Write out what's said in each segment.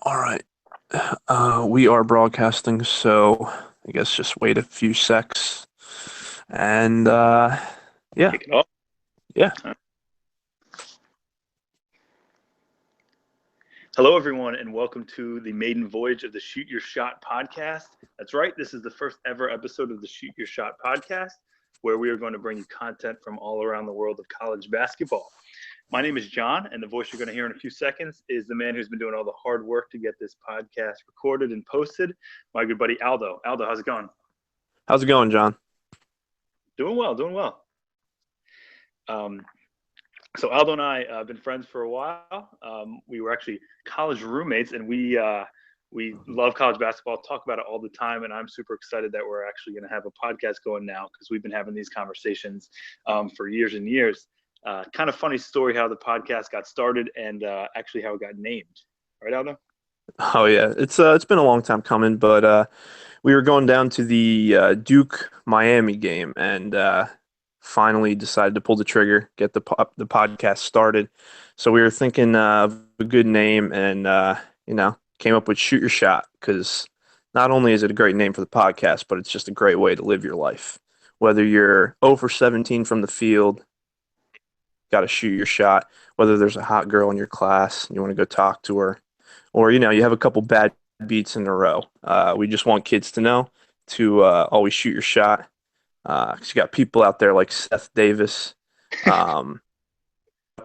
All right. We are broadcasting, so I guess just wait a few secs. And yeah, Kick it off. yeah. Hello, everyone, and welcome to the maiden voyage of the Shoot Your Shot podcast. That's right. This is the first ever episode of the Shoot Your Shot podcast, where we are going to bring you content from all around the world of college basketball. My name is John, and the voice you're going to hear in a few seconds is the man who's been doing all the hard work to get this podcast recorded and posted, my good buddy Aldo. Aldo, how's it going? How's it going, John? Doing well, doing well. So Aldo and I have been friends for a while. We were actually college roommates, and we love college basketball, talk about it all the time, and I'm super excited that we're actually going to have a podcast going now because we've been having these conversations for years and years. Kind of funny story how the podcast got started and actually how it got named. Right, Aldo? Oh yeah, it's been a long time coming, but we were going down to the Duke Miami game and finally decided to pull the trigger, get the podcast started. So we were thinking of a good name and came up with Shoot Your Shot because not only is it a great name for the podcast, but it's just a great way to live your life. Whether you're 0 for 17 from the field, got to shoot your shot. Whether there's a hot girl in your class and you want to go talk to her, or you have a couple bad beats in a row. We just want kids to know to always shoot your shot. 'Cause you got people out there like Seth Davis, um,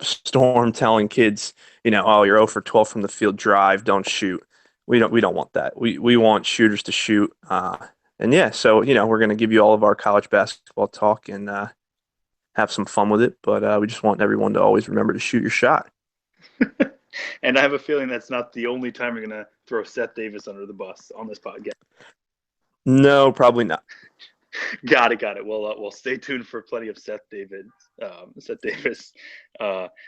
Storm telling kids, oh, you're 0 for 12 from the field, drive, don't shoot. We don't want that. We want shooters to shoot. And yeah, so we're gonna give you all of our college basketball talk and have some fun with it. But we just want everyone to always remember to shoot your shot. And I have a feeling that's not the only time you're going to throw Seth Davis under the bus on this podcast. No, probably not. Got it, got it. Well, stay tuned for plenty of Seth Davis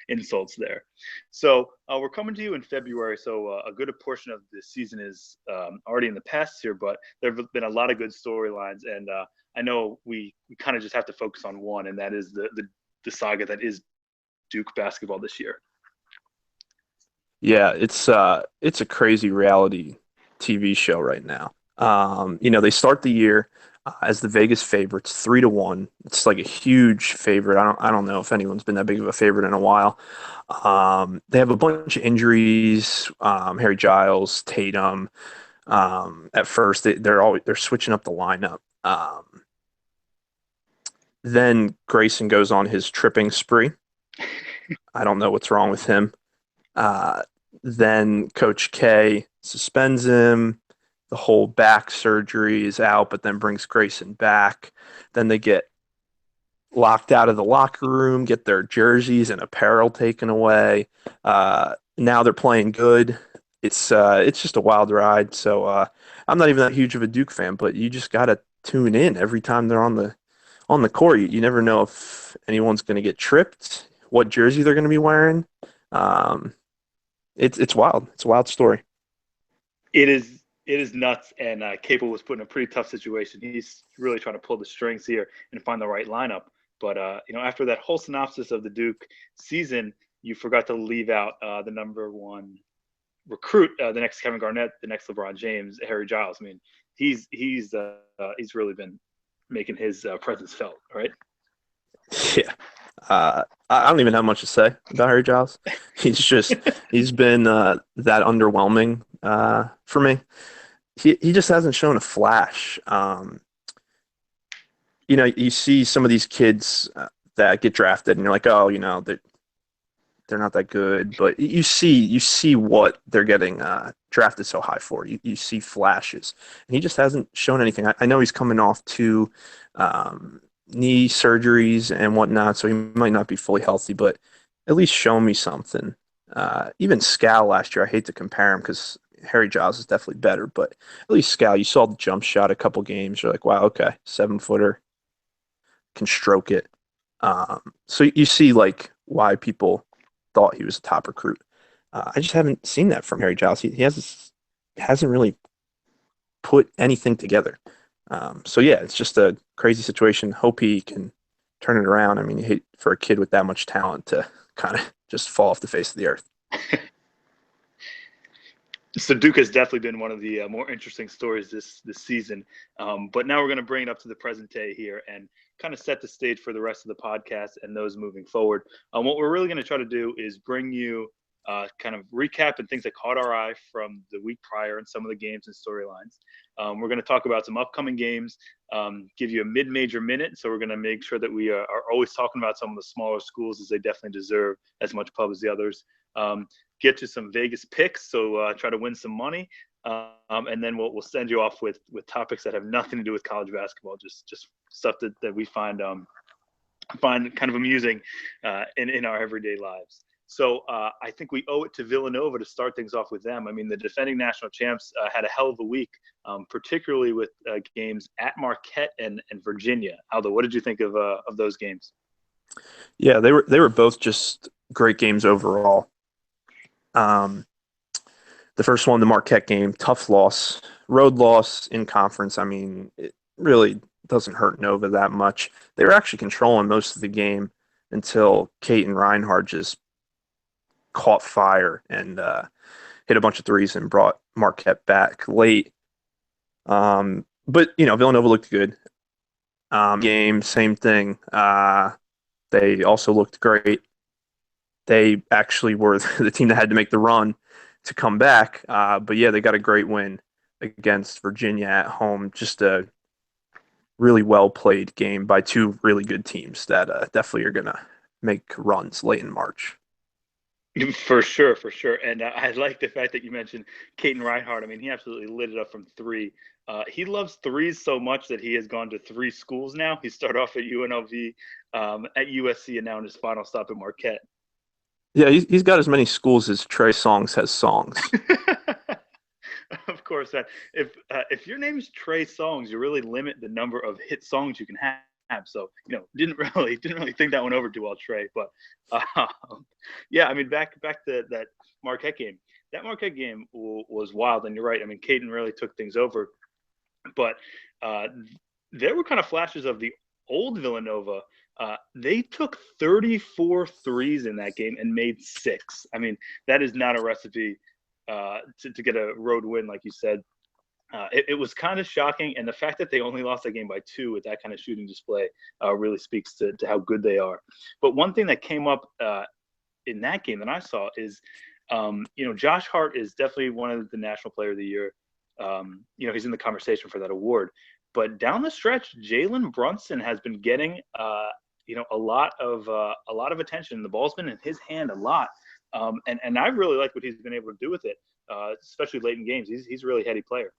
insults there. So we're coming to you in February. So a good portion of the season is already in the past here, but there have been a lot of good storylines, and I know we kind of just have to focus on one, and that is the saga that is Duke basketball this year. Yeah, it's a crazy reality TV show right now. They start the year as the Vegas favorites, 3-1. It's like a huge favorite. I don't know if anyone's been that big of a favorite in a while. They have a bunch of injuries. Harry Giles, Tatum. At first, they're switching up the lineup. Then Grayson goes on his tripping spree. I don't know what's wrong with him. Uh, then Coach K suspends him. The whole back surgery is out, but then brings Grayson back. Then they get locked out of the locker room, get their jerseys and apparel taken away. Now they're playing good. It's just a wild ride. So I'm not even that huge of a Duke fan, but you just gotta tune in every time they're on the court. You never know if anyone's going to get tripped, what jersey they're going to be wearing. Um, it's wild. It's a wild story. It is nuts, and Capel was put in a pretty tough situation. He's really trying to pull the strings here and find the right lineup. But after that whole synopsis of the Duke season, you forgot to leave out the number one recruit, the next Kevin Garnett, the next LeBron James, Harry Giles. I mean, he's really been making his presence felt, right? Yeah. I don't even have much to say about Harry Giles. He's been that underwhelming for me. He just hasn't shown a flash. You see some of these kids that get drafted, and you're like, oh, they're not that good. But you see what they're getting drafted so high for. You see flashes, and he just hasn't shown anything. I know he's coming off two knee surgeries and whatnot, so he might not be fully healthy, but at least show me something. Even Scal last year, I hate to compare him because Harry Giles is definitely better, but at least Scal, you saw the jump shot a couple games. You're like, wow, okay, 7-footer can stroke it. So you see like why people thought he was a top recruit. I just haven't seen that from Harry Giles. He hasn't really put anything together. So yeah, it's just a crazy situation. Hope he can turn it around. I mean, you hate for a kid with that much talent to kind of just fall off the face of the earth. So Duke has definitely been one of the more interesting stories this season. But now we're going to bring it up to the present day here and kind of set the stage for the rest of the podcast and those moving forward. What we're really going to try to do is bring you kind of recap and things that caught our eye from the week prior and some of the games and storylines. We're going to talk about some upcoming games, give you a mid-major minute. So we're going to make sure that we are always talking about some of the smaller schools, as they definitely deserve as much pub as the others. Get to some Vegas picks, so try to win some money, and then we'll send you off with topics that have nothing to do with college basketball, just stuff that we find kind of amusing in our everyday lives. So I think we owe it to Villanova to start things off with them. I mean, the defending national champs had a hell of a week, particularly with games at Marquette and Virginia. Aldo, what did you think of those games? Yeah, they were both just great games overall. Um, the first one, the Marquette game, tough loss, road loss in conference. I mean, it really doesn't hurt Nova that much. They were actually controlling most of the game until Kate and Reinhardt just caught fire and hit a bunch of threes and brought Marquette back late. But Villanova looked good. Game, same thing. They also looked great. They actually were the team that had to make the run to come back. But yeah, they got a great win against Virginia at home. Just a really well played game by two really good teams that definitely are going to make runs late in March. For sure, for sure. And I like the fact that you mentioned Caden Reinhardt. I mean, he absolutely lit it up from three. He loves threes so much that he has gone to three schools now. He started off at UNLV, at USC, and now in his final stop at Marquette. Yeah, he's got as many schools as Trey Songz has songs. Of course, if your name is Trey Songz, you really limit the number of hit songs you can have. So didn't really think that one over too well, Trey. But yeah, I mean, back to that Marquette game. That Marquette game was wild, and you're right. I mean, Caden really took things over, but there were kind of flashes of the old Villanova. They took 34 threes in that game and made 6. I mean, that is not a recipe to get a road win, like you said. It was kind of shocking, and the fact that they only lost that game by 2 with that kind of shooting display really speaks to how good they are. But one thing that came up in that game that I saw is, Josh Hart is definitely one of the National Player of the Year. He's in the conversation for that award. But down the stretch, Jalen Brunson has been getting, a lot of attention. The ball's been in his hand a lot, and I really like what he's been able to do with it, especially late in games. He's a really heady player.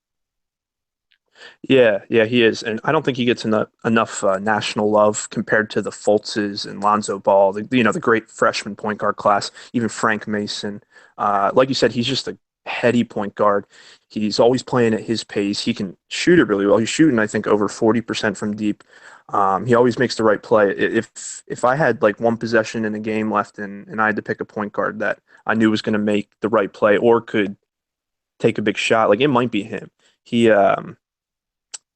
Yeah, he is, and I don't think he gets enough national love compared to the Fultzes and Lonzo Ball, the great freshman point guard class, even Frank Mason. Like you said, he's just a heady point guard. He's always playing at his pace. He can shoot it really well. He's shooting, I think, over 40% from deep. He always makes the right play. If I had like one possession in a game left and I had to pick a point guard that I knew was going to make the right play or could take a big shot, like it might be him. He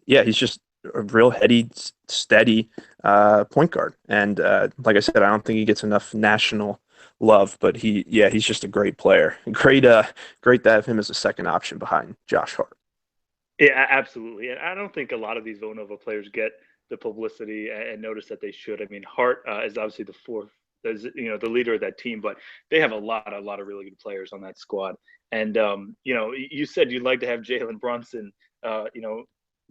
Yeah, he's just a real heady, steady point guard. And like I said, I don't think he gets enough national love, but he's just a great player. Great to have him as a second option behind Josh Hart. Yeah, absolutely. And I don't think a lot of these Villanova players get the publicity and notice that they should. I mean, Hart is obviously the fourth, the leader of that team, but they have a lot of really good players on that squad. And you said you'd like to have Jalen Brunson,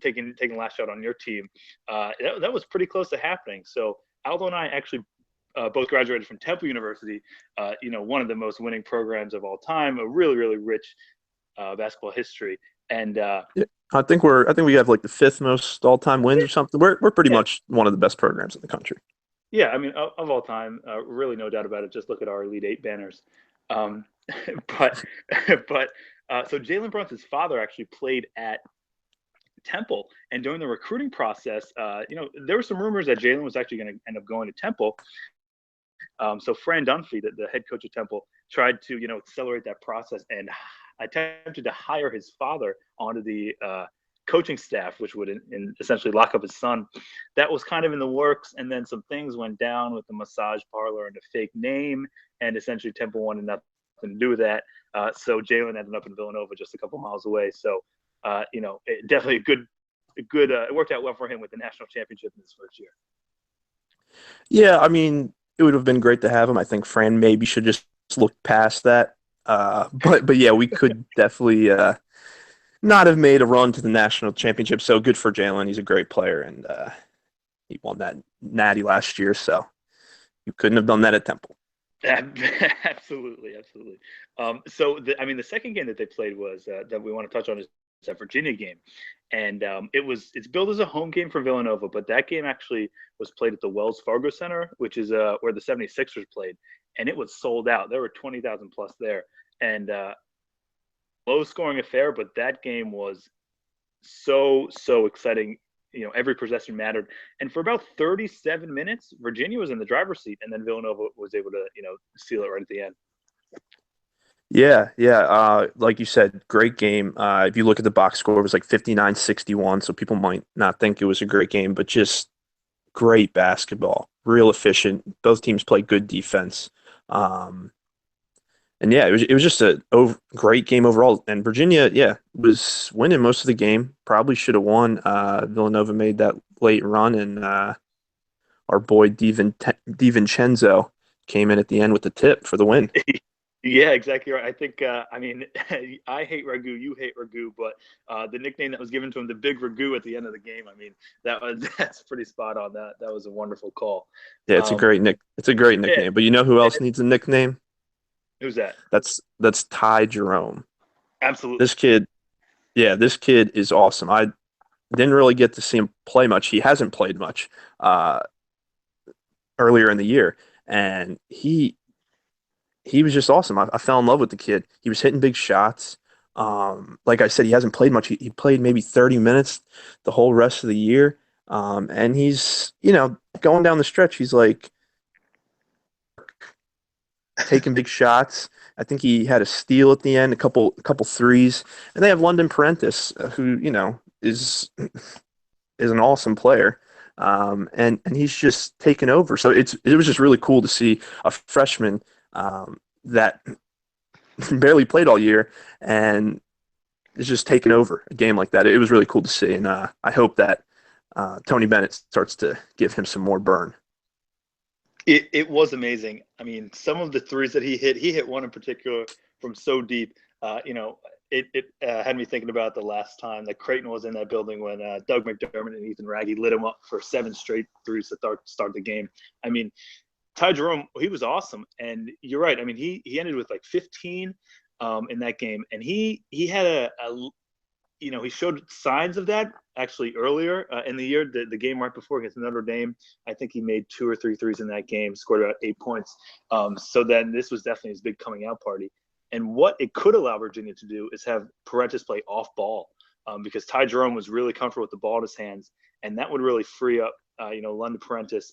taking last shot on your team. That was pretty close to happening. So Aldo and I actually both graduated from Temple University, one of the most winning programs of all time, a really, really rich basketball history. And Yeah, I think we have like the fifth most all time wins or something. We're pretty yeah, much one of the best programs in the country. yeah, I mean, of all time, really no doubt about it. Just look at our Elite Eight banners. Um, but but so Jalen Brunson's father actually played at Temple, and during the recruiting process, there were some rumors that Jalen was actually going to end up going to Temple. So Fran Dunphy, the head coach of Temple, tried to accelerate that process and attempted to hire his father onto the coaching staff, which would essentially lock up his son. That was kind of in the works, and then some things went down with the massage parlor and the fake name, and essentially Temple wanted nothing to do with that. So Jalen ended up in Villanova, just a couple miles away. So definitely a good. It worked out well for him with the national championship in his first year. Yeah, I mean, it would have been great to have him. I think Fran maybe should just look past that. But yeah, we could definitely not have made a run to the national championship. So good for Jalen. He's a great player, and he won that natty last year. So you couldn't have done that at Temple. Absolutely, absolutely. The second game that they played was that we want to touch on is that Virginia game, and it's billed as a home game for Villanova, but that game actually was played at the Wells Fargo Center, which is where the 76ers played, and it was sold out. There were 20,000 plus there, and low scoring affair, but that game was so exciting. Every possession mattered. And for about 37 minutes, Virginia was in the driver's seat, and then Villanova was able to, seal it right at the end. Yeah, yeah. Like you said, great game. If you look at the box score, it was like 59-61, so people might not think it was a great game, but just great basketball, real efficient. Both teams played good defense. Um, and yeah, it was just a great game overall. And Virginia, yeah, was winning most of the game. Probably should have won. Villanova made that late run, and our boy DiVincenzo came in at the end with the tip for the win. Yeah, exactly right. I think, I hate Ragu, you hate Ragu, but the nickname that was given to him, the Big Ragu at the end of the game, I mean, that's pretty spot on. That was a wonderful call. Yeah, Um, It's a great yeah, nickname. But you know who else needs a nickname? who's that? That's Ty Jerome. Absolutely. This kid, yeah, this kid is awesome. I didn't really get to see him play much. He hasn't played much uh, earlier in the year, and he was just awesome. I fell in love with the kid. He was hitting big shots. Like I said, he hasn't played much. He played maybe 30 minutes the whole rest of the year. And he's, going down the stretch, he's like taking big shots. I think he had a steal at the end, a couple threes. And they have London Prentice, who, is an awesome player. And he's just taken over. So it was just really cool to see a freshman that barely played all year and is just taking over a game like that. It was really cool to see, and I hope that Tony Bennett starts to give him some more burn. It was amazing. I mean, some of the threes that he hit one in particular from so deep. It had me thinking about the last time that Creighton was in that building when Doug McDermott and Ethan Raggy lit him up for 7 straight threes to start the game. I mean, Ty Jerome, he was awesome, and you're right. I mean, he ended with like 15 in that game, and he had he showed signs of that actually earlier in the year, the game right before against Notre Dame. I think he made 2 or 3 threes in that game, scored about 8 points. So then this was definitely his big coming out party. And what it could allow Virginia to do is have Parentis play off ball, because Ty Jerome was really comfortable with the ball in his hands, and that would really free up, London Parentis,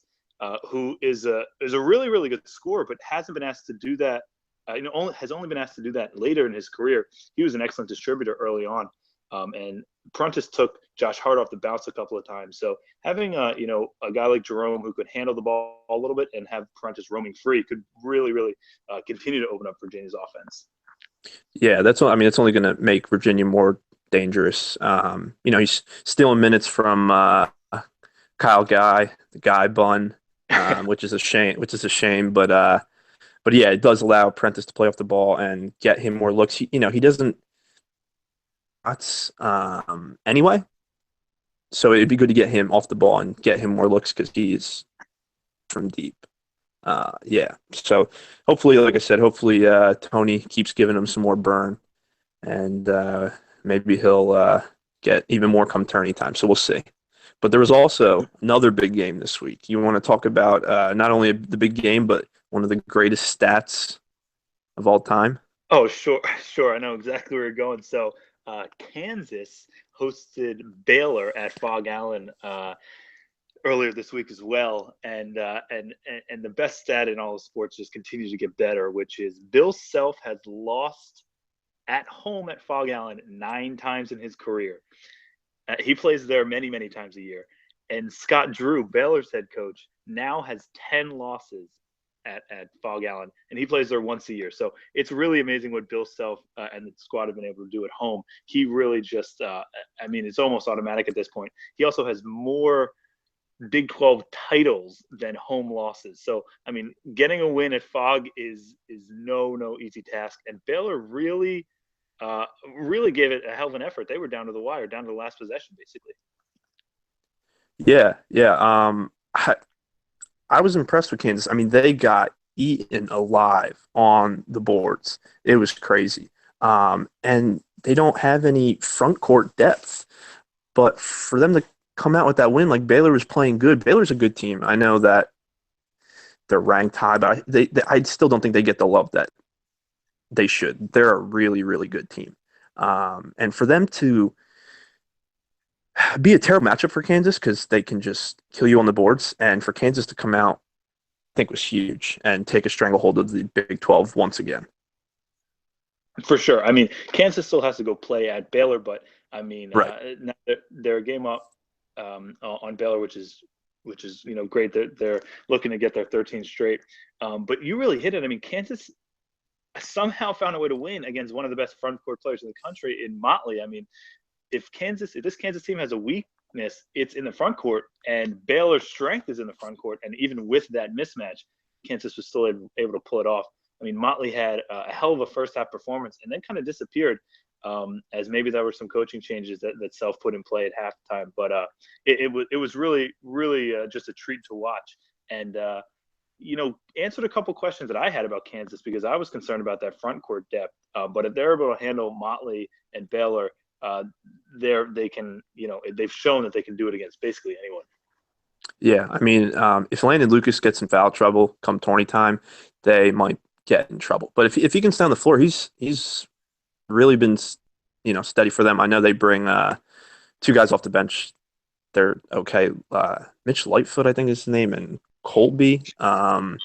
who is a really really good scorer, but hasn't been asked to do that. Has only been asked to do that later in his career. He was an excellent distributor early on, and Prentice took Josh Hart off the bounce a couple of times. So having a guy like Jerome who could handle the ball a little bit and have Prentice roaming free could really really continue to open up Virginia's offense. Yeah, that's what I mean. It's only going to make Virginia more dangerous. He's stealing minutes from Kyle Guy, the Guy Bun, which is a shame. But yeah, it does allow Prentice to play off the ball and get him more looks. He doesn't anyway. So it'd be good to get him off the ball and get him more looks because he's from deep. Yeah. So hopefully, like I said, hopefully Tony keeps giving him some more burn, and maybe he'll get even more come tourney time. So we'll see. But there was also another big game this week. You want to talk about not only the big game, but one of the greatest stats of all time? Oh, sure, sure. I know exactly where you're going. So, Kansas hosted Baylor at Fog Allen earlier this week as well, and the best stat in all of sports just continues to get better, which is Bill Self has lost at home at Fog Allen 9 times in his career. He plays there many times a year, and Scott Drew, Baylor's head coach, now has 10 losses at Fog Allen, and he plays there once a year. So it's really amazing what Bill Self and the squad have been able to do at home. He really just, I mean, it's almost automatic at this point. He also has more Big 12 titles than home losses. So I mean, getting a win at Fog is no easy task. And Baylor really gave it a hell of an effort. They were down to the wire, down to the last possession, basically. Yeah, yeah. I was impressed with Kansas. I mean, they got eaten alive on the boards. It was crazy. And they don't have any front court depth. But for them to come out with that win, like Baylor was playing good. Baylor's a good team. I know that they're ranked high, but I still don't think they get the love that they should. They're a really, really good team. And for them to be a terrible matchup for Kansas because they can just kill you on the boards, and for Kansas to come out, I think was huge and take a stranglehold of the Big 12 once again. For sure. I mean, Kansas still has to go play at Baylor, but I mean, Right. now they're a game up on Baylor, which is great. They're looking to get their 13 straight. But you really hit it. I mean, Kansas somehow found a way to win against one of the best front court players in the country in Motley. I mean, if this Kansas team has a weakness, it's in the front court, and Baylor's strength is in the front court. And even with that mismatch, Kansas was still able to pull it off. I mean, Motley had a hell of a first half performance and then kind of disappeared, as maybe there were some coaching changes that Self put in play at halftime. But it was really just a treat to watch. And answered a couple questions that I had about Kansas, because I was concerned about that front court depth. But if they're able to handle Motley and Baylor, they can, they've shown that they can do it against basically anyone. Yeah, I mean, if Landon Lucas gets in foul trouble come tourney time, they might get in trouble. But if he can stay on the floor, he's really been steady for them. I know they bring two guys off the bench. They're okay. Mitch Lightfoot, I think is his name, and Colby. But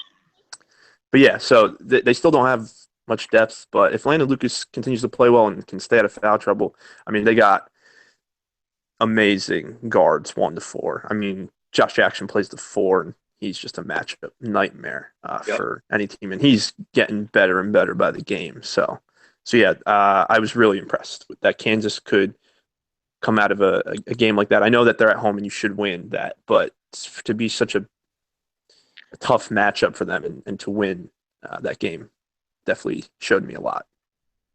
yeah, so they still don't have much depth. But if Landon Lucas continues to play well and can stay out of foul trouble, I mean, they got amazing guards 1 to 4. I mean, Josh Jackson plays the 4, and he's just a matchup nightmare Yep. for any team, and he's getting better and better by the game. So yeah, I was really impressed with that. Kansas could come out of a game like that. I know that they're at home and you should win that, but to be such a tough matchup for them and to win that game definitely showed me a lot.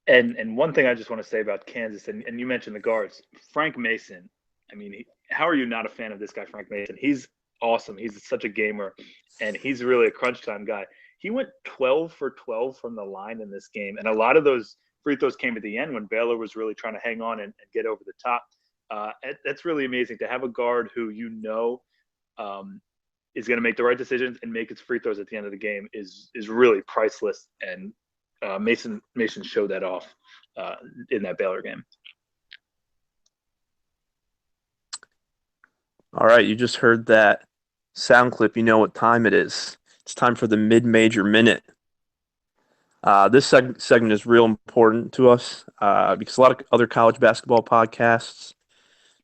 And one thing I just want to say about Kansas, and you mentioned the guards, Frank Mason. I mean, how are you not a fan of this guy, Frank Mason? He's awesome. He's such a gamer, and he's really a crunch time guy. He went 12 for 12 from the line in this game, and a lot of those free throws came at the end when Baylor was really trying to hang on and get over the top. That's really amazing to have a guard who is going to make the right decisions and make his free throws at the end of the game is really priceless. And Mason showed that off in that Baylor game. All right, you just heard that sound clip. You know what time it is. It's time for the mid-major minute. This segment is real important to us because a lot of other college basketball podcasts,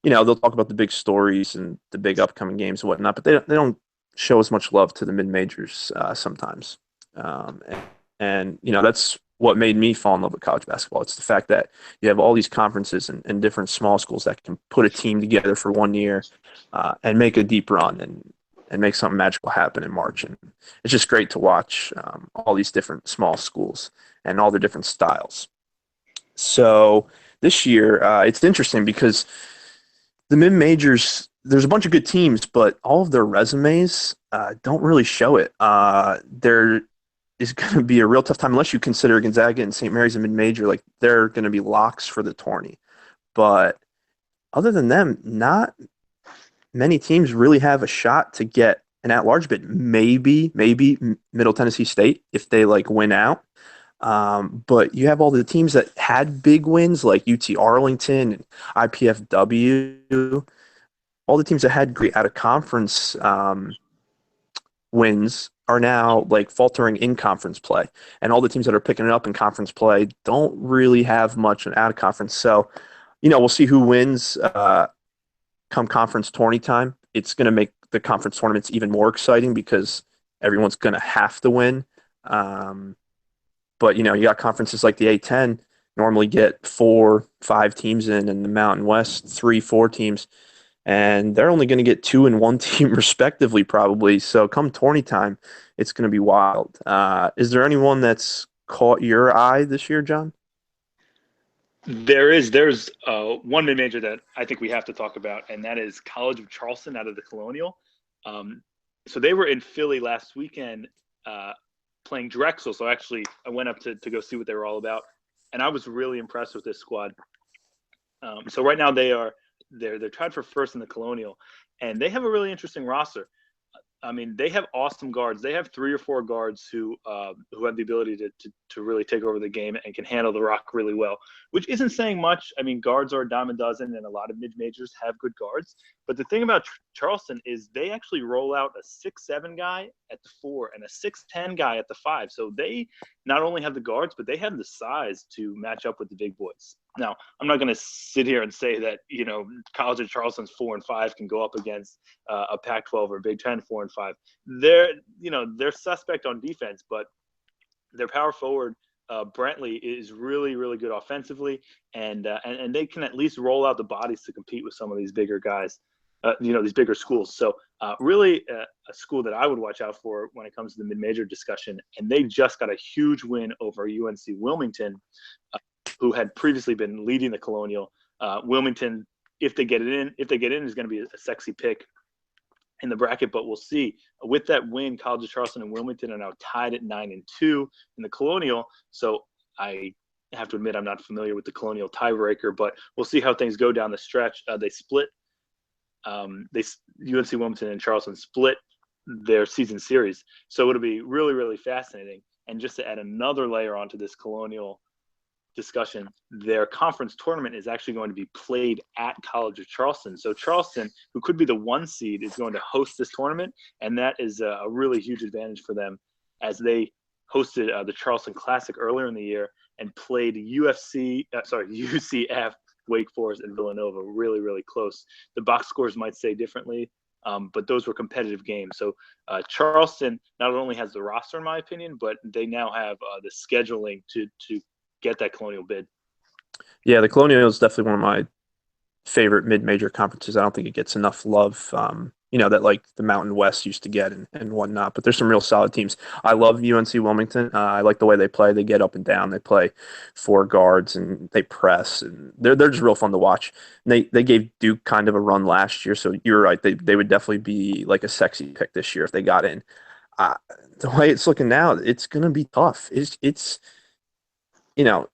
they'll talk about the big stories and the big upcoming games and whatnot, but they don't show as much love to the mid-majors sometimes. And that's what made me fall in love with college basketball. It's the fact that you have all these conferences and different small schools that can put a team together for 1 year and make a deep run and make something magical happen in March. And it's just great to watch all these different small schools and all their different styles. So this year, it's interesting because the mid-majors, there's a bunch of good teams, but all of their resumes don't really show it. There is going to be a real tough time unless you consider Gonzaga and St. Mary's a mid-major. Like, they're going to be locks for the tourney. But other than them, not many teams really have a shot to get an at-large bid. Maybe Middle Tennessee State if they win out. But you have all the teams that had big wins like UT Arlington and IPFW. All the teams that had great out-of-conference wins are now faltering in conference play. And all the teams that are picking it up in conference play don't really have much out of conference. So, we'll see who wins come conference tourney time. It's going to make the conference tournaments even more exciting because everyone's going to have to win. Um, but you got conferences like the A10 normally get 4, 5 teams in, and the Mountain West 3, 4 teams, and they're only going to get 2 and 1 team respectively, probably. So come tourney time, it's going to be wild. Is there anyone that's caught your eye this year, John? There's one mid major that I think we have to talk about, and that is College of Charleston out of the Colonial. Um, so they were in Philly last weekend playing Drexel. So actually, I went up to go see what they were all about, and I was really impressed with this squad. So right now they're tied for first in the Colonial, and they have a really interesting roster. I mean, they have awesome guards. They have 3 or 4 guards who have the ability to really take over the game and can handle the rock really well, which isn't saying much. I mean, guards are a dime a dozen, and a lot of mid majors have good guards. But the thing about Charleston is they actually roll out a 6'7" guy at the 4 and a 6'10" guy at the 5. So they not only have the guards, but they have the size to match up with the big boys. Now, I'm not going to sit here and say that College of Charleston's 4 and 5 can go up against a Pac-12 or Big Ten 4 and 5. They're suspect on defense, but their power forward Brantley is really really good offensively, and they can at least roll out the bodies to compete with some of these bigger guys. These bigger schools. So really a school that I would watch out for when it comes to the mid-major discussion. And they just got a huge win over UNC Wilmington, who had previously been leading the Colonial. Wilmington, if they get in, is going to be a sexy pick in the bracket, but we'll see. With that win, College of Charleston and Wilmington are now tied at 9-2 in the Colonial. So I have to admit I'm not familiar with the Colonial tiebreaker, but we'll see how things go down the stretch. They split. UNC Wilmington and Charleston split their season series, so it'll be really really fascinating. And just to add another layer onto this Colonial discussion, their conference tournament is actually going to be played at College of Charleston. So Charleston, who could be the 1 seed, is going to host this tournament, and that is a really huge advantage for them, as they hosted the Charleston Classic earlier in the year and played UCF, Wake Forest, and Villanova really, really close. The box scores might say differently, but those were competitive games. So Charleston not only has the roster, in my opinion, but they now have the scheduling to get that Colonial bid. Yeah, the Colonial is definitely one of my favorite mid-major conferences. I don't think it gets enough love, that like the Mountain West used to get and whatnot. But there's some real solid teams. I love UNC Wilmington. I like the way they play. They get up and down. They play 4 guards and they press, and they're just real fun to watch. And they gave Duke kind of a run last year, so you're right. They would definitely be like a sexy pick this year if they got in. Uh, the way it's looking now, it's gonna be tough. It's you know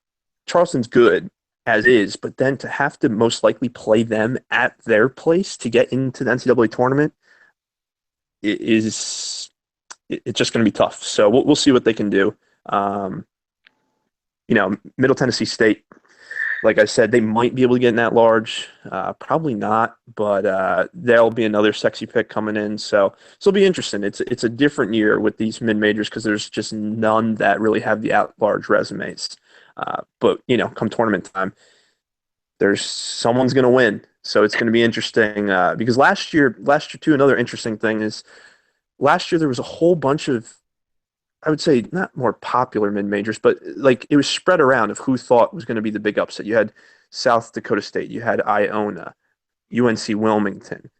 Charleston's good as is, but then to have to most likely play them at their place to get into the NCAA tournament is it's just going to be tough. So we'll see what they can do. Um, Middle Tennessee State, like I said, they might be able to get in that large. Probably not, but there'll be another sexy pick coming in. So it'll be interesting. It's a different year with these mid majors because there's just none that really have the at large resumes. But come tournament time, there's someone's going to win. So it's going to be interesting because last year too, another interesting thing is last year there was a whole bunch of, I would say, not more popular mid majors, but like it was spread around of who thought was going to be the big upset. You had South Dakota State, you had Iona, UNC Wilmington,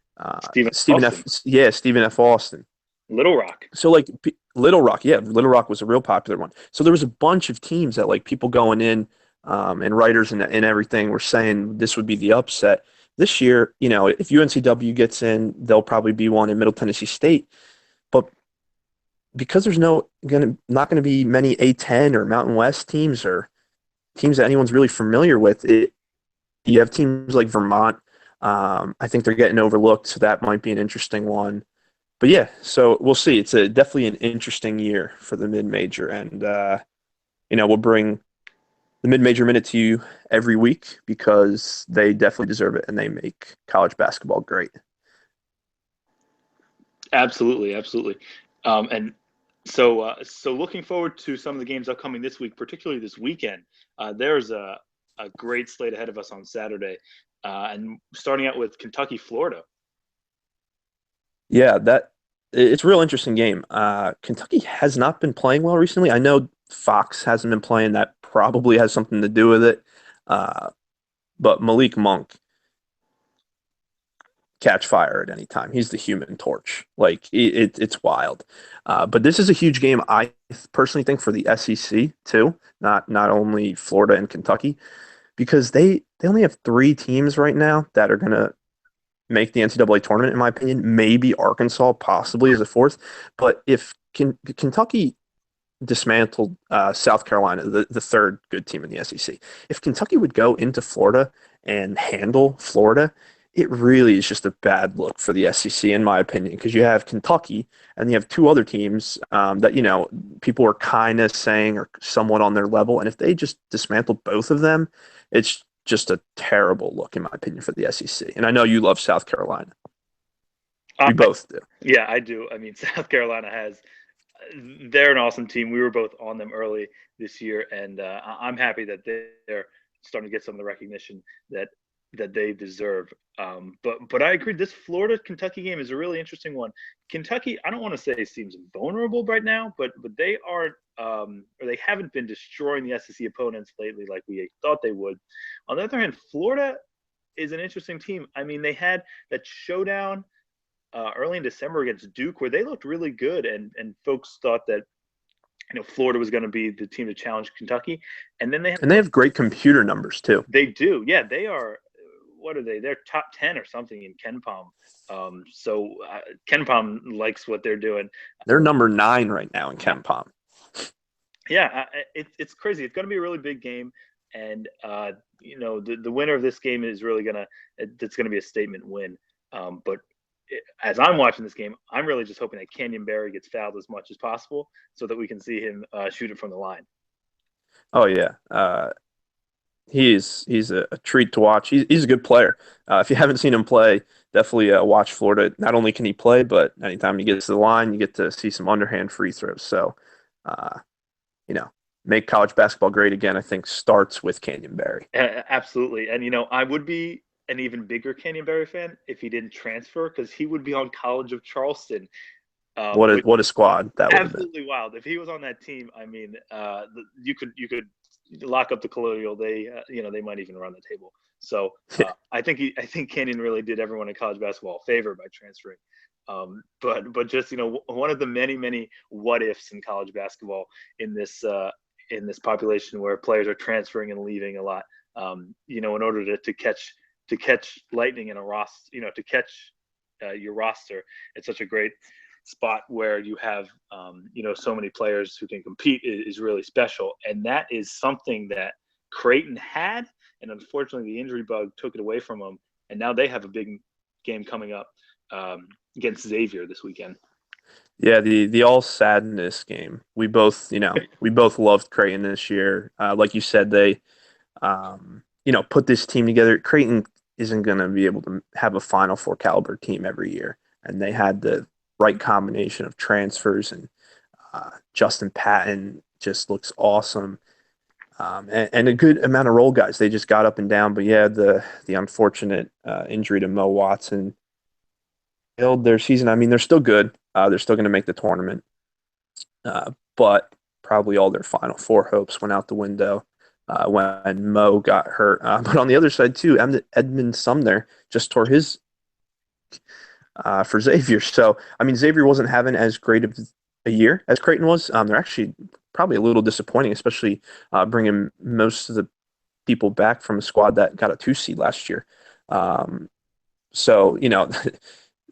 Stephen Austin, Stephen F. Austin. Little Rock. So like Little Rock, yeah, Little Rock was a real popular one. So there was a bunch of teams that like people going in and writers and everything were saying this would be the upset. This year, if UNCW gets in, they'll probably be one in Middle Tennessee State. But because there's not gonna be many A10 or Mountain West teams or teams that anyone's really familiar with, you have teams like Vermont. I think they're getting overlooked, so that might be an interesting one. But yeah, so we'll see. It's definitely an interesting year for the mid-major, and we'll bring the mid-major minute to you every week because they definitely deserve it and they make college basketball great. Absolutely, absolutely. And so looking forward to some of the games upcoming this week, particularly this weekend. There's a great slate ahead of us on Saturday, and starting out with Kentucky, Florida. Yeah, that it's a real interesting game. Kentucky has not been playing well recently. I know Fox hasn't been playing. That probably has something to do with it. Uh, but Malik Monk catch fire at any time. He's the human torch. Like it's wild. But this is a huge game. I personally think for the SEC too, not only Florida and Kentucky, because they only have three teams right now that are gonna make the NCAA tournament. In my opinion, maybe Arkansas possibly as a fourth. But if Kentucky dismantled South Carolina, the third good team in the SEC. If Kentucky would go into Florida and handle Florida, it really is just a bad look for the SEC, in my opinion, because you have Kentucky and you have two other teams that, people are kind of saying are somewhat on their level. And if they just dismantle both of them, it's just a terrible look, in my opinion, for the SEC. And I know you love South Carolina. We I, both do. yeah, I do. I mean, South Carolina they're an awesome team. We were both on them early this year, and I'm happy that they're starting to get some of the recognition that they deserve. But I agree. This Florida Kentucky game is a really interesting one. Kentucky, I don't want to say seems vulnerable right now, but they are or they haven't been destroying the SEC opponents lately like we thought they would. On the other hand, Florida is an interesting team. I mean, they had that showdown early in December against Duke, where they looked really good, and folks thought that Florida was going to be the team to challenge Kentucky, and then they And they have great computer numbers too. they do, yeah, they are. What are they? They're top 10 or something in Ken Palm. So Ken Palm likes what they're doing. They're number 9 right now in Ken Palm. Yeah, it's crazy. It's going to be a really big game, and the winner of this game is really it's going to be a statement win. But as I'm watching this game, I'm really just hoping that Canyon Barry gets fouled as much as possible so that we can see him shoot it from the line. Oh yeah, he's a treat to watch. He's a good player. If you haven't seen him play, definitely watch Florida. Not only can he play, but anytime he gets to the line, you get to see some underhand free throws. So, uh, you know, make college basketball great again. I think starts with Canyon Barry. Absolutely, and I would be an even bigger Canyon Barry fan if he didn't transfer because he would be on College of Charleston. Which What a squad that would have been. absolutely wild. If he was on that team, I mean, you could lock up the Colonial. They might even run the table. So I think Canyon really did everyone in college basketball a favor by transferring. But just one of the many what ifs in college basketball in this population where players are transferring and leaving a lot. In order to catch lightning in a roster, to catch your roster, it's such a great spot where you have so many players who can compete is really special, and that is something that Creighton had, and unfortunately the injury bug took it away from them, and now they have a big game coming up against Xavier this weekend. Yeah, the all sadness game. We both loved Creighton this year. Like you said, they put this team together. Creighton isn't going to be able to have a Final Four caliber team every year, and they had the right combination of transfers and Justin Patton just looks awesome, and a good amount of role guys. They just got up and down, but yeah, the unfortunate injury to Mo Watson killed their season. I mean, they're still good. They're still going to make the tournament, but probably all their Final Four hopes went out the window when Mo got hurt. But on the other side too, Edmund Sumner just tore his for Xavier. So I mean, Xavier wasn't having as great of a year as Creighton was. They're actually probably a little disappointing, especially bringing most of the people back from a squad that got a 2 seed last year. So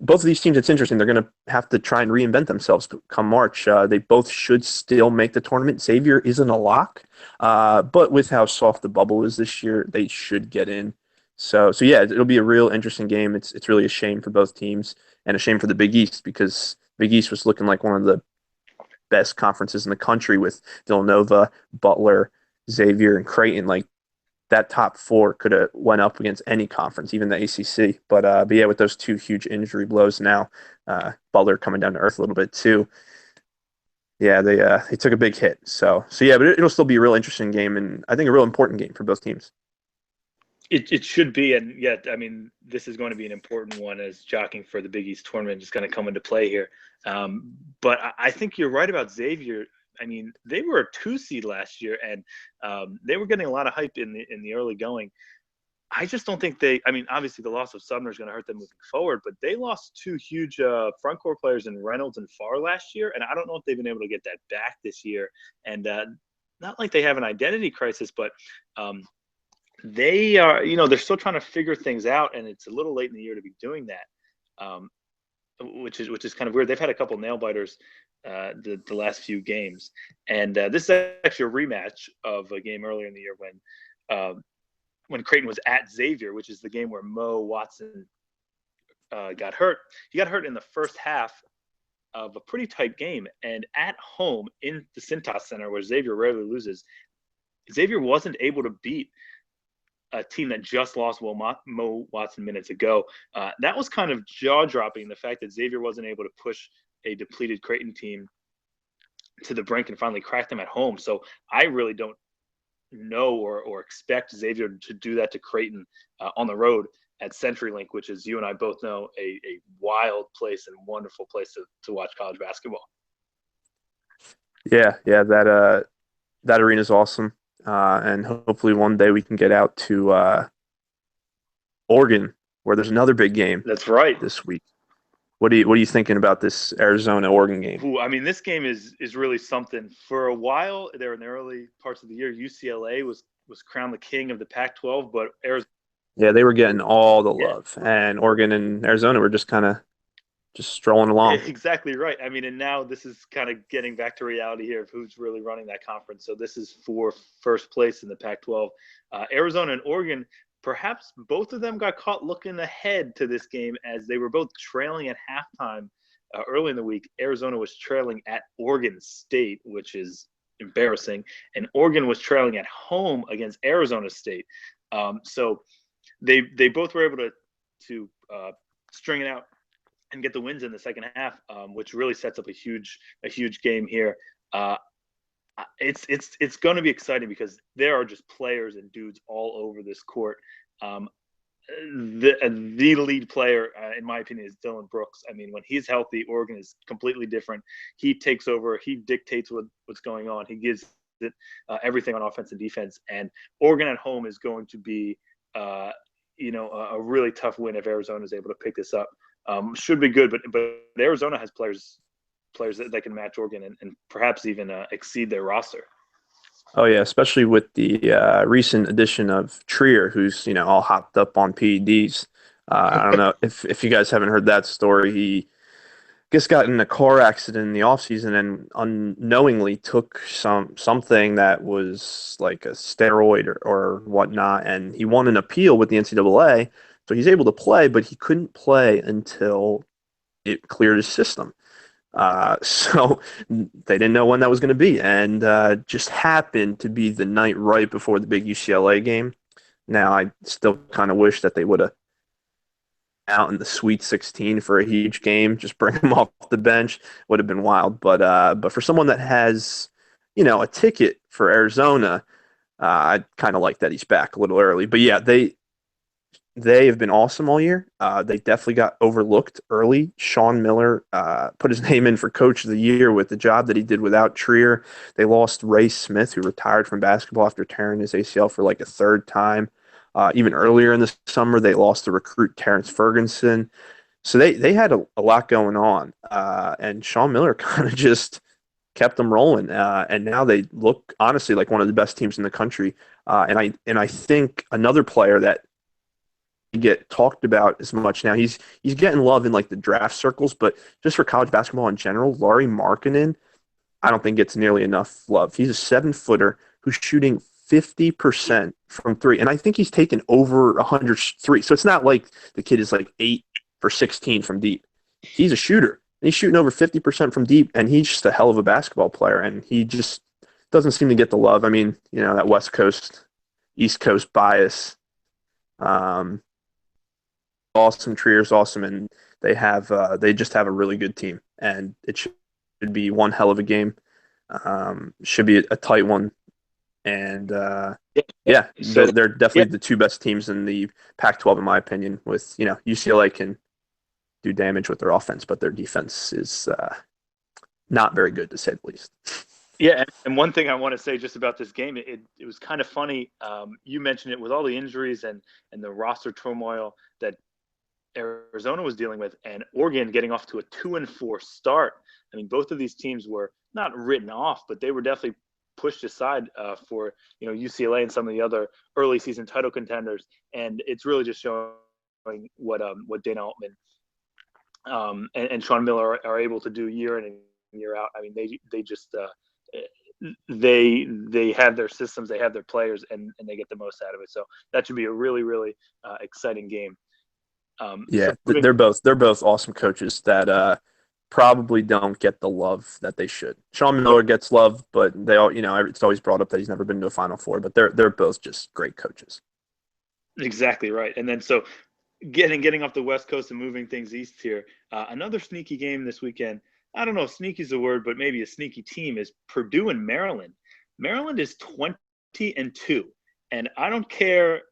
both of these teams, it's interesting. They're going to have to try and reinvent themselves come March. They both should still make the tournament. Xavier isn't a lock, but with how soft the bubble is this year, they should get in. So yeah, it'll be a real interesting game. It's really a shame for both teams and a shame for the Big East because Big East was looking like one of the best conferences in the country with Villanova, Butler, Xavier, and Creighton. Like that top four could have went up against any conference, even the ACC. But yeah, with those two huge injury blows now, Butler coming down to earth a little bit too. Yeah, they took a big hit. So yeah, but it'll still be a real interesting game, and I think a real important game for both teams. It should be, and yet, I mean, this is going to be an important one as jockeying for the Big East tournament is going to come into play here. But I think you're right about Xavier. I mean, they were a 2 seed last year, and they were getting a lot of hype in the early going. I just don't think they. I mean, obviously the loss of Sumner is going to hurt them moving forward, but they lost two huge front court players in Reynolds and Farr last year, and I don't know if they've been able to get that back this year. And not like they have an identity crisis, but they are, they're still trying to figure things out, and it's a little late in the year to be doing that, which is kind of weird. They've had a couple nail biters the last few games, and this is actually a rematch of a game earlier in the year when Creighton was at Xavier, which is the game where Mo Watson got hurt. He got hurt in the first half of a pretty tight game, and at home in the Cintas Center, where Xavier rarely loses, Xavier wasn't able to beat a team that just lost Mo Watson minutes ago. That was kind of jaw-dropping, the fact that Xavier wasn't able to push a depleted Creighton team to the brink and finally crack them at home. So I really don't know or expect Xavier to do that to Creighton on the road at CenturyLink, which, as you and I both know, a wild place and wonderful place to watch college basketball. Yeah, that arena is awesome. And hopefully one day we can get out to Oregon, where there's another big game That's right. this week. What are you thinking about this Arizona Oregon game? Ooh, I mean, this game is really something. For a while there in the early parts of the year, UCLA was crowned the king of the Pac-12, but Arizona. Yeah, they were getting all the love, and Oregon and Arizona were just kind of just strolling along. Exactly right. I mean, and now this is kind of getting back to reality here of who's really running that conference. So this is for first place in the Pac-12. Arizona and Oregon, perhaps both of them got caught looking ahead to this game as they were both trailing at halftime early in the week. Arizona was trailing at Oregon State, which is embarrassing, and Oregon was trailing at home against Arizona State. So they both were able to string it out and get the wins in the second half, which really sets up a huge game here. It's going to be exciting because there are just players and dudes all over this court. The lead player, in my opinion, is Dylan Brooks. I mean, when he's healthy, Oregon is completely different. He takes over. He dictates what's going on. He gives it everything on offense and defense. And Oregon at home is going to be, a really tough win if Arizona is able to pick this up. Should be good, but Arizona has players that can match Oregon and perhaps even exceed their roster. Oh yeah, especially with the recent addition of Trier, who's all hopped up on PEDs. I don't know if you guys haven't heard that story. He just got in a car accident in the offseason and unknowingly took something that was like a steroid or whatnot, and he won an appeal with the NCAA, so he's able to play, but he couldn't play until it cleared his system. So they didn't know when that was going to be, and just happened to be the night right before the big UCLA game. Now, I still kind of wish that they would have out in the Sweet 16 for a huge game, just bring him off the bench would have been wild. But for someone that has, a ticket for Arizona, I kind of like that he's back a little early. But yeah, they have been awesome all year. They definitely got overlooked early. Sean Miller put his name in for Coach of the Year with the job that he did without Trier. They lost Ray Smith, who retired from basketball after tearing his ACL for like a third time. Even earlier in the summer, they lost the recruit Terrence Ferguson. So they had a lot going on. And Sean Miller kind of just kept them rolling. And now they look, honestly, like one of the best teams in the country. And I think another player that get talked about as much now. He's getting love in like the draft circles, but just for college basketball in general, Lauri Markkanen, I don't think gets nearly enough love. He's a 7-footer who's shooting 50% from three, and I think he's taken over 100 threes. So it's not like the kid is like 8 for 16 from deep. He's a shooter, and he's shooting over 50% from deep, and he's just a hell of a basketball player, and he just doesn't seem to get the love. I mean, that West Coast, East Coast bias. Awesome, Trier's awesome, and they just have a really good team, and it should be one hell of a game. Should be a tight one, and Yeah, Yeah, So they're yeah, definitely the two best teams in the Pac-12 in my opinion. With UCLA can do damage with their offense, but their defense is not very good to say the least. yeah, and one thing I want to say just about this game, it was kind of funny. You mentioned it with all the injuries and the roster turmoil that Arizona was dealing with, and Oregon getting off to a 2-4 start. I mean, both of these teams were not written off, but they were definitely pushed aside for UCLA and some of the other early season title contenders, and it's really just showing what Dana Altman and Sean Miller are able to do year in and year out. I mean, they just they have their systems, they have their players, and they get the most out of it. So that should be a really really exciting game. So Yeah, moving, they're both awesome coaches that probably don't get the love that they should. Sean Miller gets love, but they all it's always brought up that he's never been to a Final Four. But they're both just great coaches. exactly right. And then so getting off the West Coast and moving things east here, another sneaky game this weekend. I don't know if sneaky is the word, but maybe a sneaky team is Purdue and Maryland. Maryland is 20-2, and I don't care,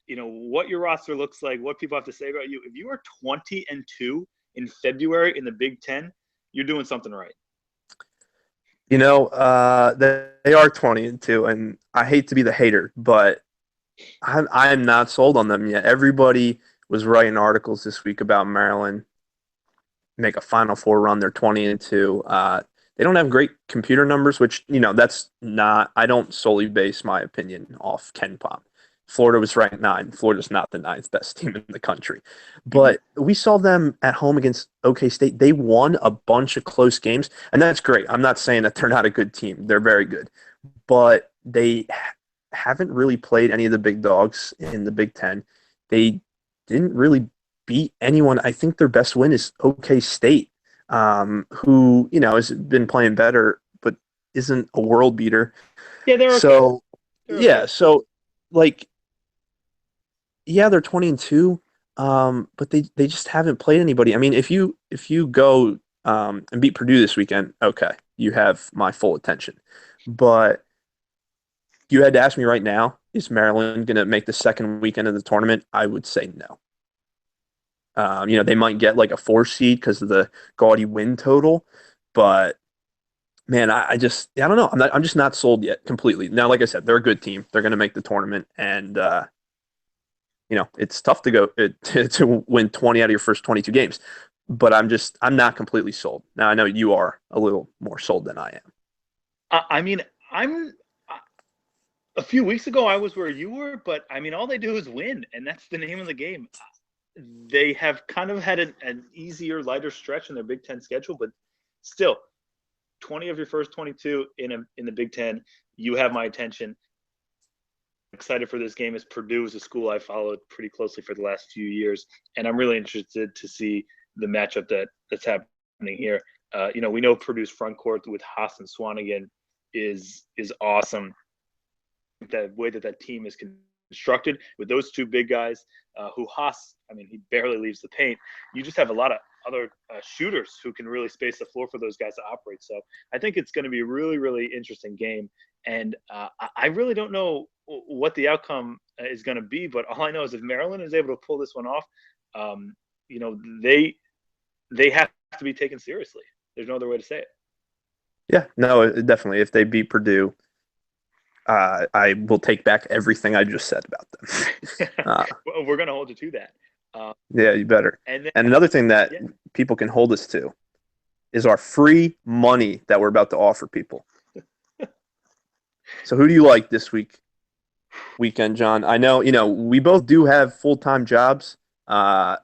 what your roster looks like, what people have to say about you. If you are 20-2 in February in the Big Ten, you're doing something right. They are 20-2, and I hate to be the hater, but I'm not sold on them yet. Everybody was writing articles this week about Maryland make a Final Four run. They're 20-2. They don't have great computer numbers, which that's not. I don't solely base my opinion off Ken Pom. Florida was ranked 9. Florida's not the ninth best team in the country, Mm-hmm. but we saw them at home against OK State. They won a bunch of close games, and that's great. I'm not saying that they're not a good team. They're very good, but they haven't really played any of the big dogs in the Big Ten. They didn't really beat anyone. I think their best win is OK State, who has been playing better, but isn't a world beater. Yeah, they're okay. So They're okay. yeah, so like yeah, they're 20-2, but they just haven't played anybody. I mean, if you go and beat Purdue this weekend, okay, you have my full attention, but you had to ask me right now, is Maryland going to make the second weekend of the tournament? I would say no. They might get like a 4 seed because of the gaudy win total, but man, I don't know. I'm just not sold yet completely. Now, like I said, they're a good team. They're going to make the tournament, and it's tough to go to win 20 out of your first 22 games. But I'm not completely sold. Now I know you are a little more sold than I am. I mean, I'm a few weeks ago I was where you were, but I mean, all they do is win, and that's the name of the game. They have kind of had an easier, lighter stretch in their Big Ten schedule, but still, 20 of your first 22 in the Big Ten, you have my attention. Excited for this game as Purdue is a school I followed pretty closely for the last few years, and I'm really interested to see the matchup that's happening here. We know Purdue's front court with Haas and Swanigan is awesome. The way that team is constructed with those two big guys, who Haas, I mean, he barely leaves the paint. You just have a lot of other shooters who can really space the floor for those guys to operate. So I think it's going to be a really, really interesting game. And I really don't know what the outcome is going to be, but all I know is if Maryland is able to pull this one off, um, you know, they have to be taken seriously. There's no other way to say it. Yeah, no, definitely. If they beat Purdue, I will take back everything I just said about them. Uh, Well, we're going to hold you to that. yeah, you better. And then, And another thing that yeah, people can hold us to is our free money that we're about to offer people. So who do you like this weekend, John? I know, we both do have full-time jobs, uh,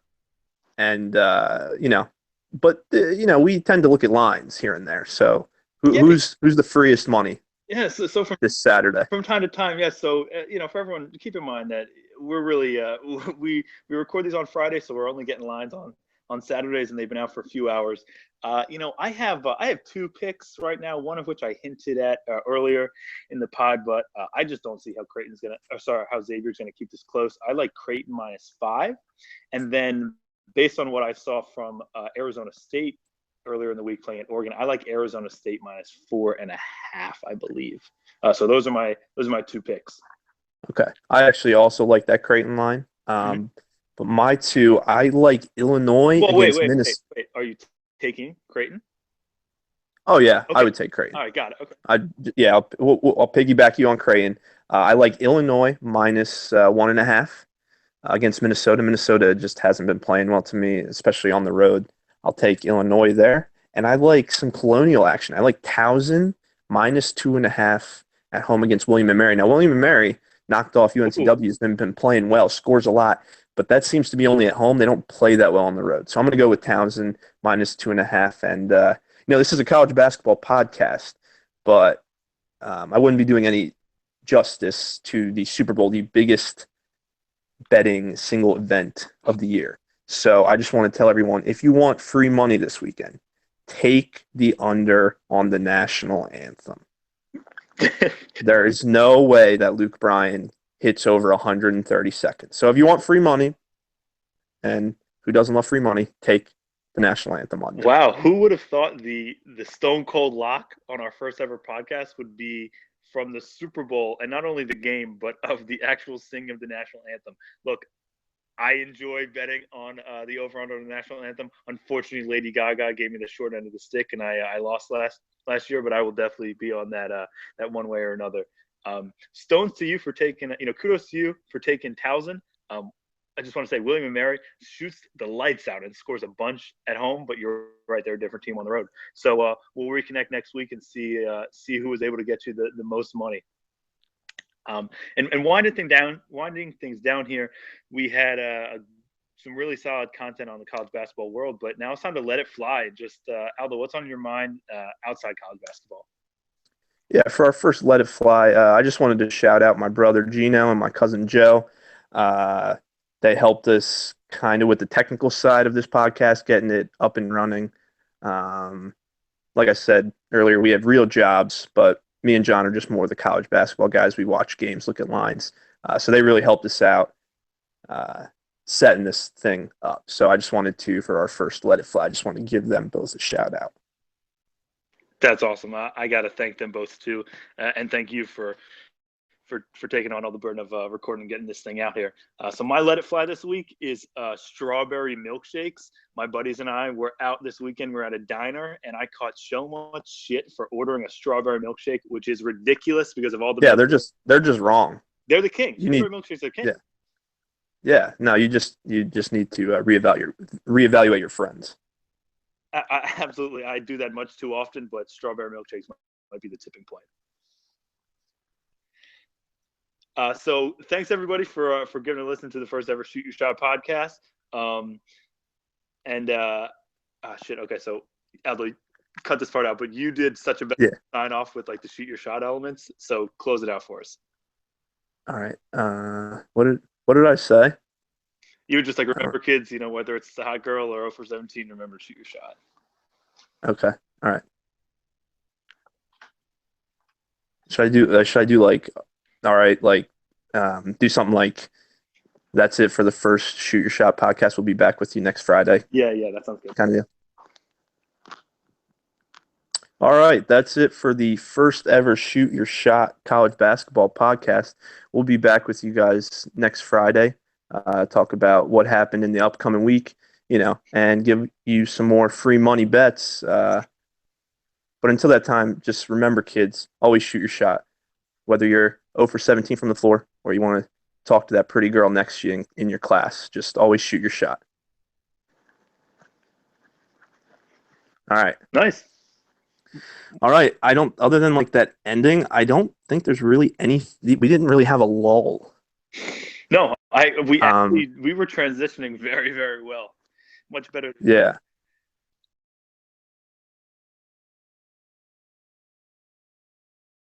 and but we tend to look at lines here and there. So yeah, who's the freest money yeah. So this Saturday? from time to time, yes. So for everyone, keep in mind that we're really we record these on Friday, so we're only getting lines on Saturdays, and they've been out for a few hours. I have two picks right now, one of which I hinted at earlier in the pod, but I just don't see how Xavier's gonna keep this close. I like Creighton -5, and then based on what I saw from Arizona State earlier in the week playing at Oregon, I like Arizona State -4.5, I believe. So those are my two picks. Okay. I actually also like that Creighton line. Mhm. But my two, I like Illinois Well, against Minnesota. wait. Are you taking Creighton? Oh yeah, I Okay. would take Creighton. All right, got it. Okay. I yeah, I'll piggyback you on Creighton. I like Illinois minus 1.5 against Minnesota. Minnesota just hasn't been playing well to me, especially on the road. I'll take Illinois there, and I like some Colonial action. I like Towson minus 2.5 at home against William and Mary. Now William and Mary knocked off Ooh. UNCW has been playing well, scores a lot, but that seems to be only at home. They don't play that well on the road, so I'm going to go with Towson minus 2.5. And this is a college basketball podcast, but I wouldn't be doing any justice to the Super Bowl, the biggest betting single event of the year. So I just want to tell everyone, if you want free money this weekend, take the under on the national anthem. There is no way that Luke Bryan hits over 130 seconds. So if you want free money, and who doesn't love free money, take the national anthem under. Wow, who would have thought the Stone Cold lock on our first ever podcast would be from the Super Bowl, and not only the game, but of the actual singing of the national anthem. Look, I enjoy betting on the over/under of the national anthem. Unfortunately, Lady Gaga gave me the short end of the stick, and I lost last year. But I will definitely be on that one way or another. Stones to you for taking, kudos to you for taking Towson. I just want to say William and Mary shoots the lights out and scores a bunch at home, but you're right, they're a different team on the road. So we'll reconnect next week and see who was able to get you the most money. And winding things down here, we had some really solid content on the college basketball world, but now it's time to let it fly. Just Aldo, what's on your mind outside college basketball? Yeah, for our first Let It Fly, I just wanted to shout out my brother Gino and my cousin Joe. Uh, they helped us kind of with the technical side of this podcast, getting it up and running. Um, like I said earlier, we have real jobs, but me and John are just more the college basketball guys. We watch games, look at lines. So they really helped us out uh, setting this thing up. So I just wanted to, for our first Let It Fly, I just want to give them both a shout out. That's awesome. I got to thank them both too, and thank you for taking on all the burden of recording and getting this thing out here. So my Let It Fly this week is strawberry milkshakes. My buddies and I were out this weekend. We're at a diner, and I caught so much shit for ordering a strawberry milkshake, which is ridiculous because of all the Yeah, milk. they're just wrong. They're the king. You need Strawberry milkshakes are king. yeah. Yeah, no, you just need to reevaluate your friends. Absolutely, I do that much too often, but strawberry milkshakes might be the tipping point. So thanks everybody for giving a listen to the first ever Shoot Your Shot podcast. And shit. Okay, so Aldo, cut this part out, but you did such a bad Yeah. sign off with like the Shoot Your Shot elements. So close it out for us. All right. What did I say? You would just like Uh, remember, kids. Whether it's the hot girl or 0 for 17, remember to shoot your shot. okay. All right. Should I do like all right, like do something like that's it for the first Shoot Your Shot podcast. We'll be back with you next Friday. Yeah, that sounds good. Kind of deal. All right, that's it for the first ever Shoot Your Shot college basketball podcast. We'll be back with you guys next Friday. Talk about what happened in the upcoming week, and give you some more free money bets. But until that time, just remember, kids, always shoot your shot. Whether you're 0 for 17 from the floor or you want to talk to that pretty girl next to you in your class, just always shoot your shot. All right. Nice. All right. I don't, other than like that ending, I don't think there's really we didn't really have a lull. No, we were transitioning very, very well. Much better. Yeah.